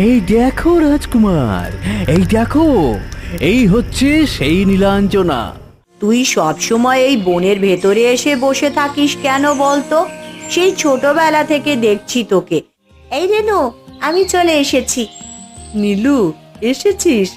এই দেখো রাজকুমার, এই দেখো, এই হচ্ছে সেই নীলাঞ্জনা। তুই সব সময় এই বনের ভেতরে এসে বসে থাকিস কেন বলতো? সেই ছোটবেলা থেকে দেখছি তোকে। এই রেনু, আমি চলে এসেছি। নীলু, এসেছিস?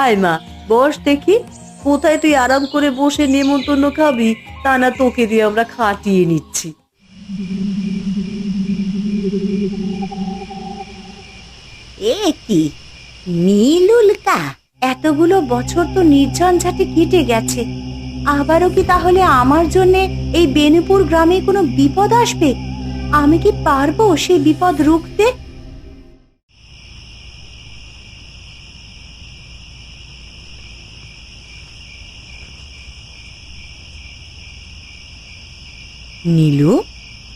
আয় মা, বস দেখি। কোথায় তুই আরাম করে বসে নেমন্তন্ন খাবি, তা না তোকে দিয়ে আমরা খাটিয়ে নিচ্ছি। এ কি নীলুলকা, এতগুলো বছর তো নির্ঝঞ্ঝাটে কেটে গেছে, আবারও কি তাহলে আমার জন্য এই বেনুপুর গ্রামে কোনো বিপদ আসবে? আমি কি পারবো সেই বিপদ রুখতে? নীলু,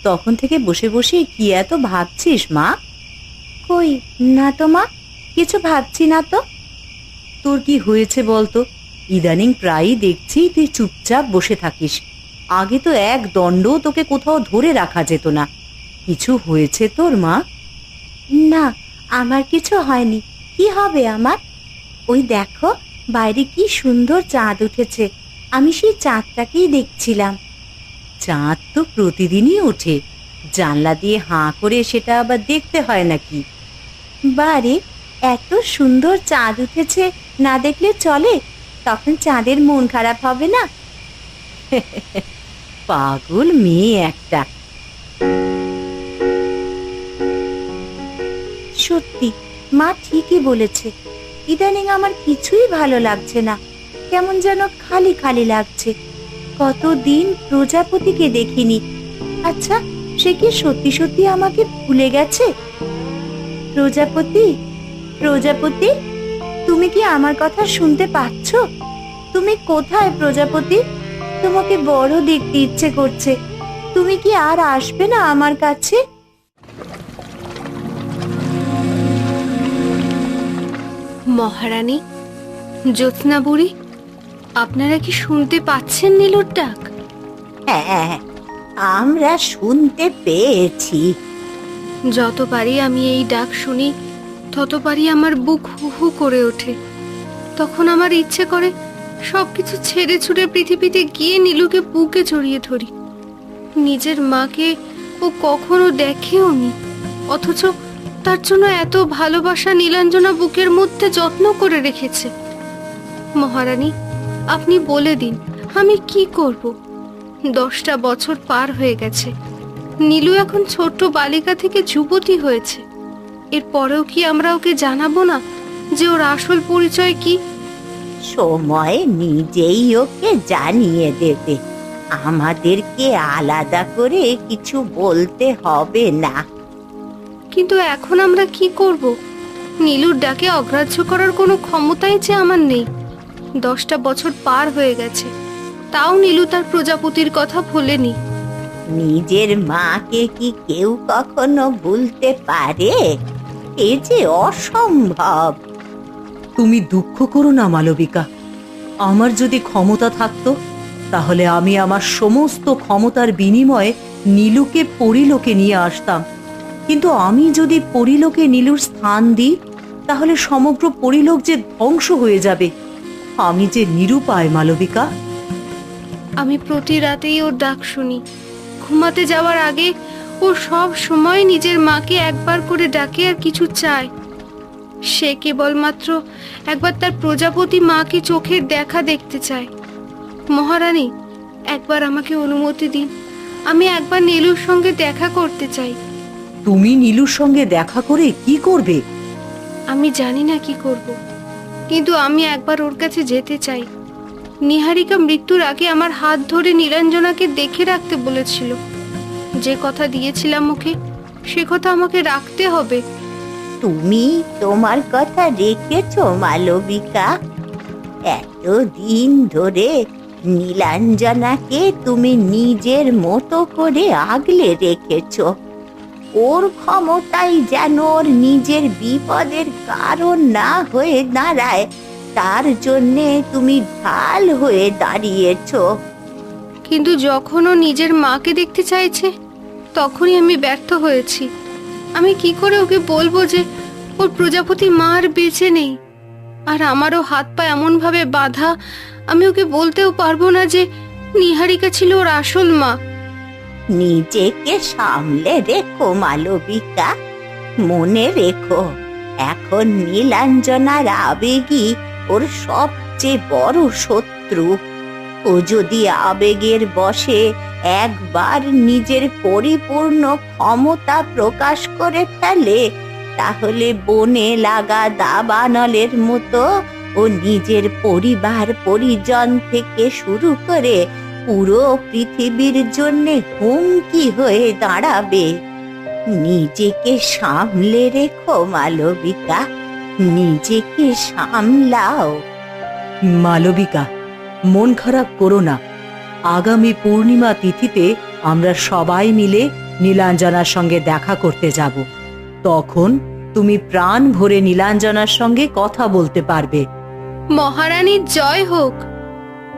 তখন থেকে বসে বসে কি এত ভাবছিস মা? কই না তো মা, কিছু ভাবছি না তো। তোর কি হয়েছে বলতো? ইদানিং প্রায়ই দেখছি তুই চুপচাপ বসে থাকিস। আগে তো এক দণ্ড তোকে কোথাও ধরে রাখা যেত না। কিছু হয়েছে তোর মা? না, আমার কিছু হয়নি। কি হবে আমার? ওই দেখো, বাইরে কি সুন্দর চাঁদ উঠেছে, আমি সেই চাঁদটাকেই দেখছিলাম। চাঁদ তো প্রতিদিনই ওঠে, জানলা দিয়ে হাঁ করে সেটা আবার দেখতে হয় নাকি? বারে, এত সুন্দর চাঁদ উঠেছে, না দেখলে চলে? তখন চাঁদের মন খারাপ হবে না? পাগল মেয়ে একটা। সত্যি, মা ঠিকই বলেছে। ইদানিং আমার কিছুই ভালো লাগছে না, কেমন যেন খালি খালি লাগছে। কতদিন প্রজাপতিকে দেখিনি। আচ্ছা, সে কি সত্যি সত্যি আমাকে ভুলে গেছে? প্রজাপতি, প্রজাপতি, তুমি কি আমার কথা শুনতে পাচ্ছ? তুমি কোথায় প্রজাপতি? তোমাকে বড় দেখতে ইচ্ছে করছে। তুমি কি আর আসবে না আমার কাছে? মহারানী, জ্যোৎস্না বুড়ি, আপনারা কি শুনতে পাচ্ছেন নীলুর ডাক? হ্যাঁ, আমরা শুনতে পেয়েছি। যতবারই আমি এই ডাক শুনি, ততবারই আমার বুক হু হু করে ওঠে। তখন আমার ইচ্ছে করে সবকিছু ছেড়ে ছুড়ে পৃথিবীতে গিয়ে নীলুকে বুকে জড়িয়ে ধরি। নিজের মাকে ও কখনো দেখেও নি, অথচ তার জন্য এত ভালোবাসা নীলাঞ্জনা বুকের মধ্যে যত্ন করে রেখেছে। মহারানী, আপনি বলে দিন, আমি কি করব? 10টা বছর পার হয়ে গেছে। নীলু এখন ছোট্ট বালিকা থেকে যুবতী হয়েছে। এরপরেও কি আমরা ওকে জানাবো না যে ওর আসল পরিচয় কি? সময় নিজেই ওকে জানিয়ে দেবে। আমাদেরকে আলাদা করে কিছু বলতে হবে না। কিন্তু এখন আমরা কি করব? নীলুর ডাকে অগ্রাহ্য করার কোনো ক্ষমতাই যে আমার নেই। 10টা বছর পার হয়ে গেছে, তাও নীলু তার প্রজাপতির কথা ভোলেনি। নিজের মাকে কি কেউ কখনো ভুলতে পারে? এ যে অসম্ভব। তুমি দুঃখ করো না মালবিকা। আমার যদি ক্ষমতা থাকতো, তাহলে আমি আমার সমস্ত ক্ষমতার বিনিময়ে নীলুকে পরিলোকে নিয়ে আসতাম। কিন্তু আমি যদি পরিলোকে নীলুর স্থান দিই, তাহলে সমগ্র পরিলোক যে ধ্বংস হয়ে যাবে। আমি যে নিরুপায় মালবিকা। আমি প্রতি রাতেই ওর ডাক শুনি। ঘুমাতে যাওয়ার আগে ও সব সময় নিজের মাকে একবার করে ডাকে আর কিছু চায়। সে কেবলমাত্র একবার তার প্রজাপতি মাকে চোখের দেখা দেখতে চায়। মহারানী, একবার আমাকে অনুমতি দিন, আমি একবার নীলুর সঙ্গে দেখা করতে চাই। তুমি নীলুর সঙ্গে দেখা করে কি করবে? আমি জানি না কি করব, কিন্তু আমি একবার ওর কাছে যেতে চাই। নিহারিকা মৃত্যুর আগে আমার হাত ধরে নীলাঞ্জনাকে দেখে রাখতে বলেছিল। যে কথা দিয়েছিলাম ওকে, সে কথা আমাকে রাখতে হবে। তুমি তোমার কথা রেখেছো মালবিকা। এতদিন ধরে নীলাঞ্জনাকে তুমি নিজের মতো করে আগলে রেখেছো। ওর ক্ষমতাই যেন ওর নিজের বিপদের কারণ না হয়ে দাঁড়ায়, তার জন্যে তুমি ঢাল হয়ে দাঁড়িয়েছো। কিন্তু যখন ও নিজের মাকে দেখতে চাইছে, তখনই আমি ব্যর্থ হয়েছি। আমি কি করে ওকে বলবো যে ওর প্রজাপতি মা আর বেঁচে নেই। আর আমারও হাত পা এমন ভাবে বাঁধা, আমি ওকে বলতেও পারবো না যে নিহারিকা ছিল ওর আসল মা। নিজেকে সামলে রেখো মালবিকা, মনে রেখো এখন নীলাঞ্জনার আবেগই ওর সবচেয়ে বড় শত্রু। ও যদি আবেগের বশে একবার নিজের পরিপূর্ণ ক্ষমতা প্রকাশ করে ফেলে, তাহলে বনে লাগা দাবানলের মতো ও নিজের পরিবার পরিজন থেকে শুরু করে পুরো পৃথিবীর জন্য হুমকি হয়ে দাঁড়াবে। নিজেকে সামলে রেখো মালবিকা, নিজেকে সামলাও। মালবিকা, মন খারাপ করো না। আগামী পূর্ণিমা তিথিতে আমরা সবাই মিলে নীলাঞ্জনার সঙ্গে দেখা করতে যাব। তখন তুমি প্রাণ ভরে নীলাঞ্জনার সঙ্গে কথা বলতে পারবে। মহারানীর জয় হোক।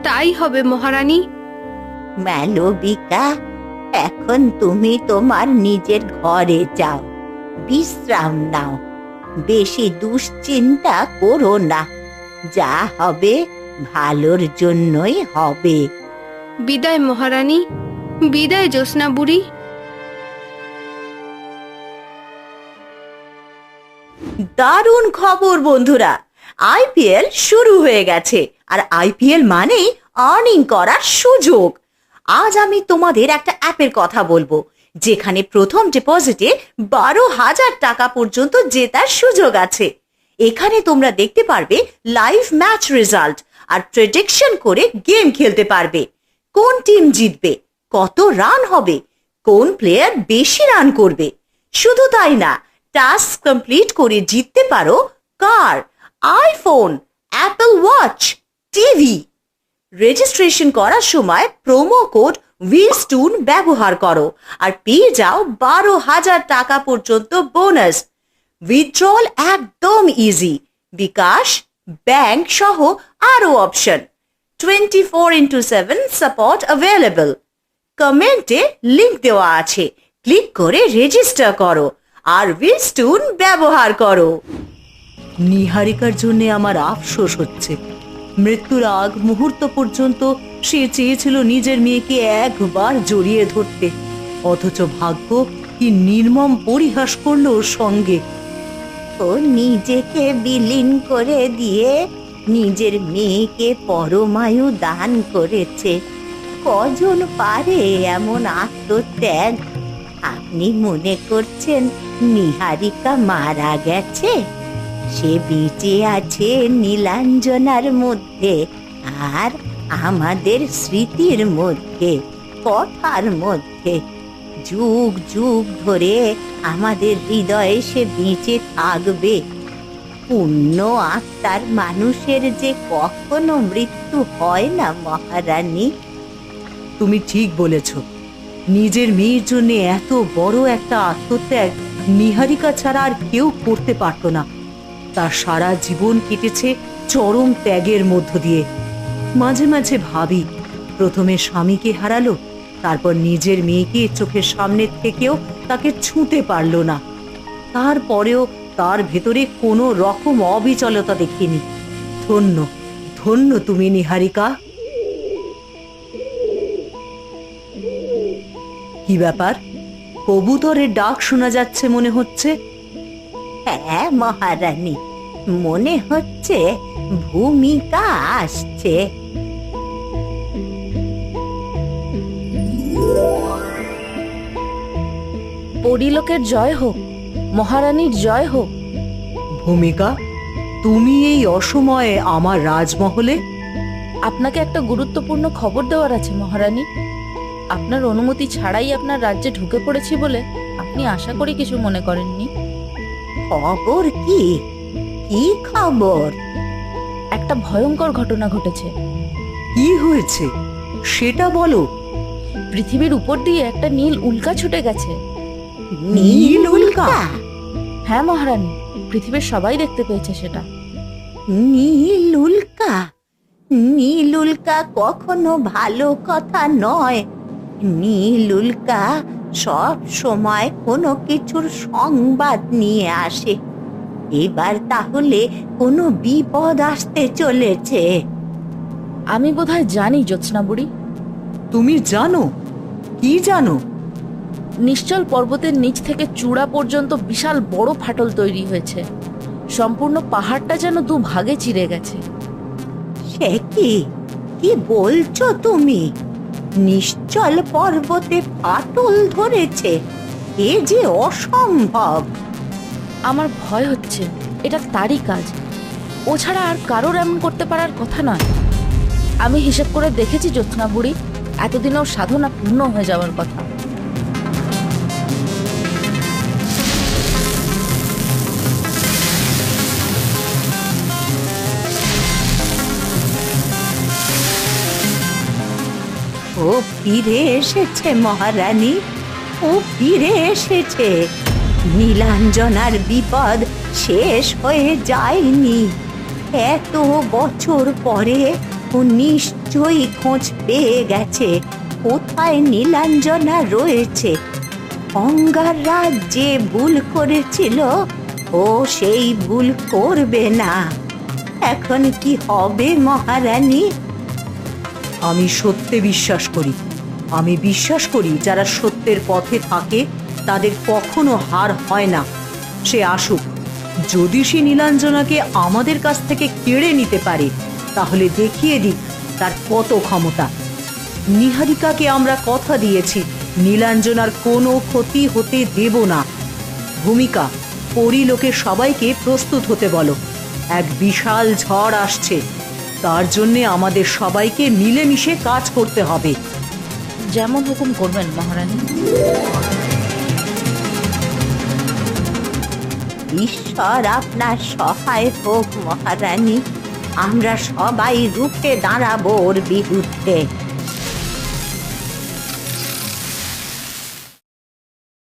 তাই হবে মহারানী। মালবিকা, এখন তুমি তোমার নিজের ঘরে যাও, বিশ্রাম নাও, বেশি দুশ্চিন্তা করো না। যা হবে ভালোর জন্যই হবে। বিদায় মহারানী, বিদায় জ্যোৎস্না বুড়ি। দারুণ খবর বন্ধুরা, আইপিএল শুরু হয়ে গেছে। আর আইপিএল মানেই আর্নিং করার সুযোগ। আজ আমি তোমাদের একটা অ্যাপের কথা বলবো, যেখানে প্রথম ডিপোজিটে 12,000 টাকা পর্যন্ত জেতার সুযোগ আছে। এখানে তোমরা দেখতে পারবে লাইভ ম্যাচ রেজাল্ট আর প্রেডিকশন করে গেম খেলতে পারবে। কোন টিম জিতবে, কত রান হবে, কোন প্লেয়ার বেশি রান করবে। শুধু তাই না, টাস্ক কমপ্লিট করে জিততে পারো car, iPhone, Apple watch, TV. Registration করার সময় প্রোমো কোড উইলস্টুন ব্যবহার করো আর পেয়ে যাও 12,000 টাকা পর্যন্ত বোনাস। উইথড্রল একদম ইজি, বিকাশ, ব্যাংক সহ আরো অপশন। 24x7 support available. কমেন্টে লিংক দেওয়া আছে, ক্লিক করে রেজিস্টার করো আর উইলস্টুন ব্যবহার করো। নিহারিকার জন্য আমার আফসোস হচ্ছে। মৃত্যুর আগ মুহূর্ত পর্যন্ত সে চেয়েছিল নিজের মেয়েকে একবার জড়িয়ে ধরতে, অথচ ভাগ্য কি নির্মম পরিহাস করলো ওর সঙ্গে। ও নিজেকে বিলীন করে দিয়ে নিজের মেয়েকে পরমায়ু দান করেছে। কজন পারে এমন আত্মত্যাগ? আপনি মনে করছেন নিহারিকা মারা গেছে? সে বেঁচে আছে নীলাঞ্জনার মধ্যে আর আমাদের স্মৃতির মধ্যে, কথার মধ্যে। যুগ যুগ ধরে আমাদের হৃদয়ে সে বেঁচে থাকবে। পুণ্য আত্মার মানুষের যে কখনো মৃত্যু হয় না মহারানী। তুমি ঠিক বলেছ। নিজের মেয়ের জন্য এত বড় একটা আত্মত্যাগ নিহারিকা ছাড়া আর কেউ করতে পারত না। তার সারা জীবন কেটেছে চরম ত্যাগের মধ্য দিয়ে। মাঝে মাঝে ভাবি, প্রথমে স্বামীকে হারালো, তারপর নিজের মেয়েকে চোখের সামনে থেকেও তাকে ছুঁতে পারলো না। তারপরেও তার ভেতরে কোনো রকম অবিচলতা দেখিনি। ধন্য, ধন্য তুমি নিহারিকা। কি ব্যাপার, কবুতরের ডাক শোনা যাচ্ছে মনে হচ্ছে? হ্যাঁ মহারানী, মনে হচ্ছে ভূমিকা আসছে। পরিলোকের জয় হোক, মহারানীর জয় হোক। ভূমিকা, তুমি এই অসময়ে আমার রাজমহলে? আপনাকে একটা গুরুত্বপূর্ণ খবর দেওয়ার আছে মহারানী। আপনার অনুমতি ছাড়াই আপনার রাজ্যে ঢুকে পড়েছি বলে আপনি আশা করি কিছু মনে করেননি। খবর কি? কি খবর? একটা ভয়ঙ্কর ঘটনা ঘটেছে। কি হয়েছে সেটা বলো। পৃথিবীর উপর দিয়ে একটা নীল উল্কা ছুটে গেছে। নীল উল্কা? হ্যাঁ মহারানী, পৃথিবীর সবাই দেখতে পেয়েছে সেটা। নীল উল্কা? নীল উল্কা কখনো ভালো কথা নয়। নীল উল্কা সব সময় কোনো কিছুর সংবাদ নিয়ে আসে। এবার তাহলে কোনো বিপদ আসতে চলেছে। আমি বোধহয় জানি জ্যোৎস্না বুড়ি। তুমি জানো? কি জানো? নিশ্চল পর্বতের নিচ থেকে চূড়া পর্যন্ত বিশাল বড় ফাটল তৈরি হয়েছে। সম্পূর্ণ পাহাড়টা যেন দু ভাগে চিড়ে গেছে। সে কি, কি বলছো তুমি? নিশ্চল পর্বতে ফাটল ধরেছে? এ যে অসম্ভব। আমার ভয় হচ্ছে এটা তারই কাজ। ও ছাড়া আর কারোর এমন করতে পারার কথা নয়। আমি হিসেব করে দেখেছি জ্যোৎস্না বুড়ি, এতদিনেও সাধনা পূর্ণ হয়ে যাওয়ার কথা। ও ফিরে এসেছে মহারানী, ও ফিরে এসেছে। নীলাঞ্জনার বিপদ শেষ হয়ে যায়নি। এত বছর পরে ও নিশ্চয়ই খোঁজ পেয়ে গেছে কোথায় নীলাঞ্জনা রয়েছে। অঙ্গার রাজ যে ভুল করেছিল ও সেই ভুল করবে না। এখন কি হবে মহারানী? আমি সত্যে বিশ্বাস করি। আমি বিশ্বাস করি যারা সত্যের পথে থাকে তাদের কখনো হার হয় না। সে আসুক। যদি সে নীলাঞ্জনাকে আমাদের কাছ থেকে কেড়ে নিতে পারে তাহলে দেখিয়ে দিক তার কত ক্ষমতা। নিহারিকাকে আমরা কথা দিয়েছি নীলাঞ্জনার কোনো ক্ষতি হতে দেব না। ভূমিকা, পরিলোকের সবাইকে প্রস্তুত হতে বলো। এক বিশাল ঝড় আসছে, তার জন্যে আমাদের সবাইকে মিলেমিশে কাজ করতে হবে। যেমন হুকুম করবেন মহারানী। ঈশ্বর আপনার সহায় হোক মহারানী। আমরা সবাই রুখে দাঁড়াবো ওর বিরুদ্ধে।